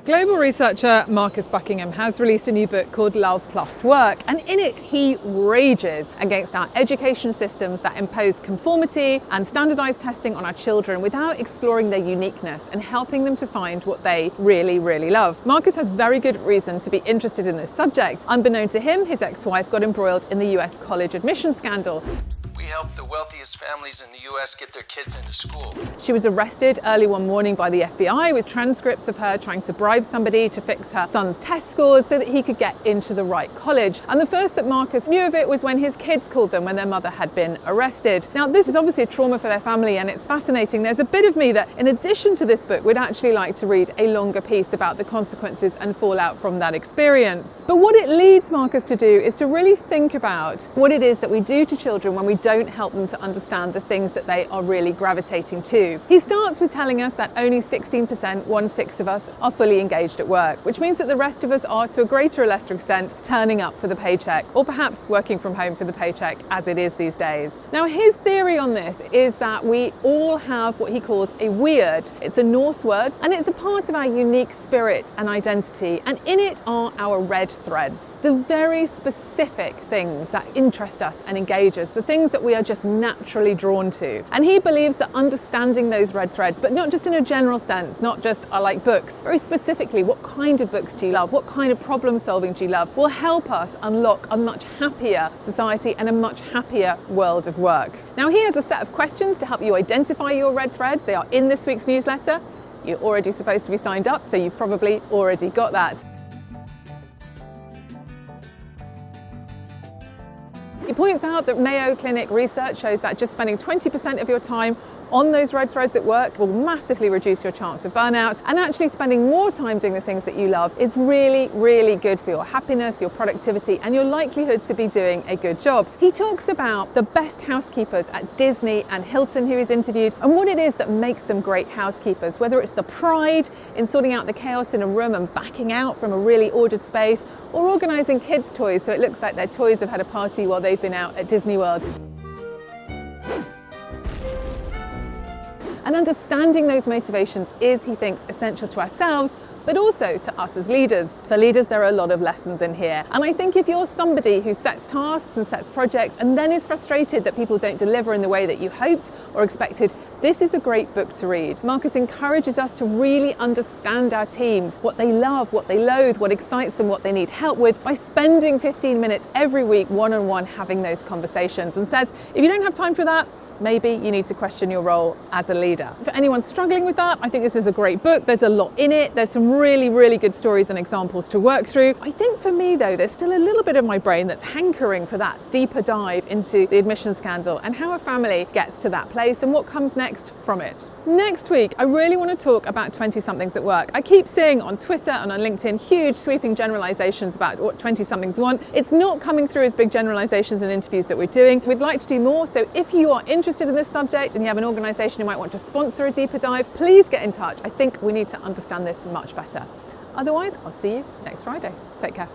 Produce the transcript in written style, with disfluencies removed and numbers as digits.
Global researcher Marcus Buckingham has released a new book called Love Plus Work, and in it he rages against our education systems that impose conformity and standardized testing on our children without exploring their uniqueness and helping them to find what they really, really love. Marcus has very good reason to be interested in this subject. Unbeknown to him, his ex-wife got embroiled in the US college admission scandal. We help the wealthiest families in the US get their kids into school. She was arrested early one morning by the FBI with transcripts of her trying to bribe somebody to fix her son's test scores so that he could get into the right college. And the first that Marcus knew of it was when his kids called them when their mother had been arrested. Now, this is obviously a trauma for their family, and it's fascinating. There's a bit of me that, in addition to this book, would actually like to read a longer piece about the consequences and fallout from that experience. But what it leads Marcus to do is to really think about what it is that we do to children when we don't help them to understand the things that they are really gravitating to. He starts with telling us that only 16%, 1/6 of us, are fully engaged at work, which means that the rest of us are, to a greater or lesser extent, turning up for the paycheck, or perhaps working from home for the paycheck, as it is these days. Now, his theory on this is that we all have what he calls a weird. It's a Norse word, and it's a part of our unique spirit and identity, and in it are our red threads, the very specific things that interest us and engage us, the things that we are just naturally drawn to. And he believes that understanding those red threads, but not just in a general sense, not just I like books, very specifically, what kind of books do you love, what kind of problem solving do you love, will help us unlock a much happier society and a much happier world of work. Now, he has a set of questions to help you identify your red threads. They are in this week's newsletter. You're already supposed to be signed up, so you've probably already got that. He points out that Mayo Clinic research shows that just spending 20% of your time on those red threads at work will massively reduce your chance of burnout, and actually spending more time doing the things that you love is really, really good for your happiness, your productivity, and your likelihood to be doing a good job. He talks about the best housekeepers at Disney and Hilton who he's interviewed, and what it is that makes them great housekeepers, whether it's the pride in sorting out the chaos in a room and backing out from a really ordered space, or organising kids' toys so it looks like their toys have had a party while they've been out at Disney World. And understanding those motivations is, he thinks, essential to ourselves, but also to us as leaders. For leaders, there are a lot of lessons in here. And I think if you're somebody who sets tasks and sets projects and then is frustrated that people don't deliver in the way that you hoped or expected, this is a great book to read. Marcus encourages us to really understand our teams, what they love, what they loathe, what excites them, what they need help with, by spending 15 minutes every week one-on-one having those conversations, and says, if you don't have time for that, maybe you need to question your role as a leader. For anyone struggling with that, I think this is a great book. There's a lot in it. There's some really, really good stories and examples to work through. I think for me, though, there's still a little bit of my brain that's hankering for that deeper dive into the admission scandal and how a family gets to that place and what comes next from it. Next week, I really want to talk about 20-somethings at work. I keep seeing on Twitter and on LinkedIn huge sweeping generalizations about what 20-somethings want. It's not coming through as big generalizations in interviews that we're doing. We'd like to do more, so if you are interested in this subject and you have an organisation who might want to sponsor a deeper dive, please get in touch. I think we need to understand this much better. Otherwise, I'll see you next Friday. Take care.